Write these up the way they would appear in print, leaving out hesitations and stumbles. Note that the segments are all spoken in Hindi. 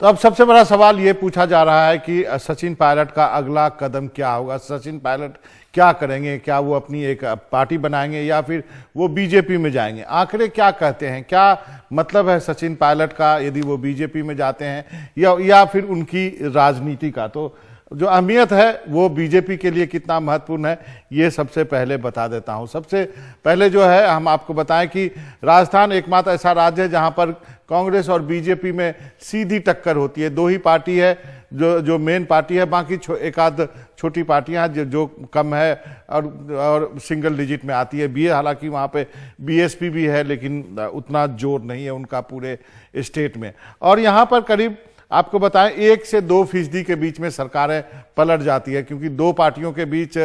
तो अब सबसे बड़ा सवाल ये पूछा जा रहा है कि सचिन पायलट का अगला कदम क्या होगा। सचिन पायलट क्या करेंगे, क्या वो अपनी एक पार्टी बनाएंगे या फिर वो बीजेपी में जाएंगे। आंकड़े क्या कहते हैं, क्या मतलब है सचिन पायलट का यदि वो बीजेपी में जाते हैं या फिर उनकी राजनीति का। तो जो अहमियत है वो बीजेपी के लिए कितना महत्वपूर्ण है ये सबसे पहले बता देता हूं। सबसे पहले जो है हम आपको बताएं कि राजस्थान एकमात्र ऐसा राज्य है जहां पर कांग्रेस और बीजेपी में सीधी टक्कर होती है। दो ही पार्टी है जो मेन पार्टी है, बाकी एक आध छोटी पार्टियां जो कम है और सिंगल डिजिट में आती है। हालांकि वहां पे बीएसपी भी है लेकिन उतना जोर नहीं है उनका पूरे स्टेट में। और यहां पर करीब आपको बताएं 1 से 2% के बीच में सरकारें पलट जाती है, क्योंकि दो पार्टियों के बीच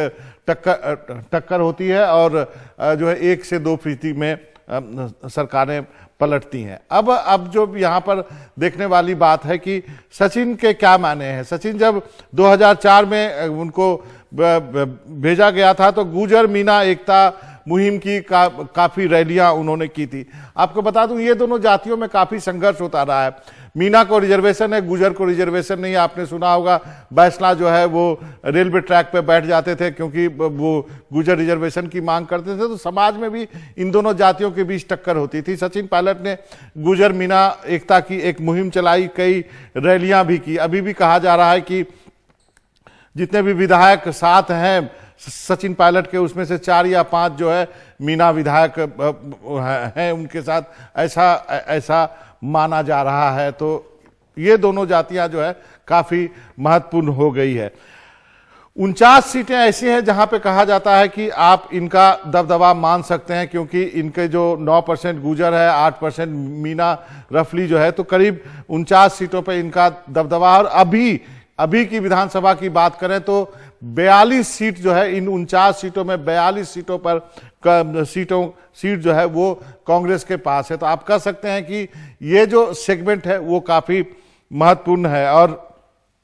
टक्कर होती है और जो है 1 से 2% में सरकारें पलटती हैं। अब जो यहाँ पर देखने वाली बात है कि सचिन के क्या माने हैं। सचिन जब 2004 में उनको भेजा गया था तो गुर्जर मीना एकता मुहिम की काफी रैलियां उन्होंने की थी। आपको बता दूं ये दोनों जातियों में काफी संघर्ष होता रहा है। मीना को रिजर्वेशन है, गुर्जर को रिजर्वेशन नहीं। आपने सुना होगा बैसला जो है वो रेलवे ट्रैक पे बैठ जाते थे क्योंकि वो गुर्जर रिजर्वेशन की मांग करते थे। तो समाज में भी इन दोनों जातियों के बीच टक्कर होती थी। सचिन पायलट ने गुर्जर मीना एकता की एक मुहिम चलाई, कई रैलियां भी की। अभी भी कहा जा रहा है कि जितने भी विधायक साथ हैं सचिन पायलट के उसमें से 4 या 5 जो है मीना विधायक हैं उनके साथ, ऐसा माना जा रहा है। तो ये दोनों जातियां जो है काफी महत्वपूर्ण हो गई है। 49 सीटें ऐसी हैं जहां पे कहा जाता है कि आप इनका दबदबा मान सकते हैं, क्योंकि इनके जो 9% गुर्जर है, 8% मीना रफली जो है, तो करीब 49 सीटों पे इनका दबदबा। और अभी की विधानसभा की बात करें तो 42 सीट जो है, इन 49 सीटों में 42 सीटों पर सीट जो है वो कांग्रेस के पास है। तो आप कह सकते हैं कि ये जो सेगमेंट है वो काफी महत्वपूर्ण है। और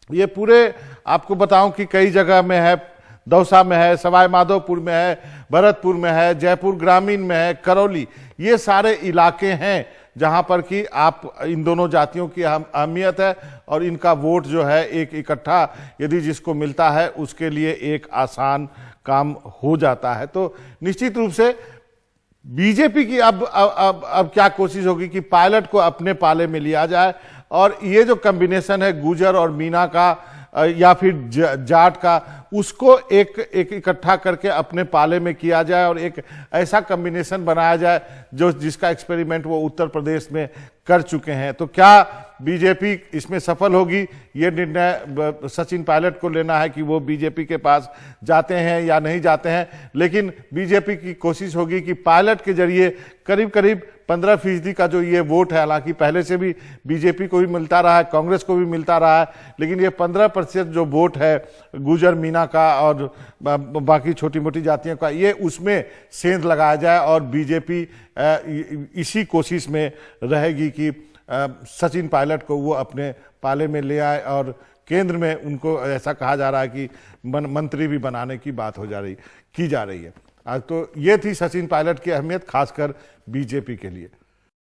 ये पूरे आपको बताऊं कि कई जगह में है, दौसा में है, सवाई माधोपुर में है, भरतपुर में है, जयपुर ग्रामीण में है, करौली, ये सारे इलाके हैं जहां पर कि आप इन दोनों जातियों की अहमियत है और इनका वोट जो है एक इकट्ठा यदि जिसको मिलता है उसके लिए एक आसान काम हो जाता है। तो निश्चित रूप से बीजेपी की अब क्या कोशिश होगी कि पायलट को अपने पाले में लिया जाए और ये जो कॉम्बिनेशन है गुर्जर और मीना का या फिर जाट का, उसको एक इकट्ठा करके अपने पाले में किया जाए और एक ऐसा कॉम्बिनेशन बनाया जाए जिसका एक्सपेरिमेंट वो उत्तर प्रदेश में कर चुके हैं। तो क्या बीजेपी इसमें सफल होगी, ये निर्णय सचिन पायलट को लेना है कि वो बीजेपी के पास जाते हैं या नहीं जाते हैं। लेकिन बीजेपी की कोशिश होगी कि पायलट के जरिए करीब 15% का जो ये वोट है, हालांकि पहले से भी बीजेपी को भी मिलता रहा है, कांग्रेस को भी मिलता रहा है, लेकिन ये 15% जो वोट है गुर्जर मीना का और बाकी छोटी मोटी जातियों का, ये उसमें सेंध लगाया जाए और बीजेपी इसी कोशिश में रहेगी कि सचिन पायलट को वो अपने पाले में ले आए। और केंद्र में उनको ऐसा कहा जा रहा है कि मंत्री भी बनाने की बात की जा रही है। तो ये थी सचिन पायलट की अहमियत खासकर बीजेपी के लिए।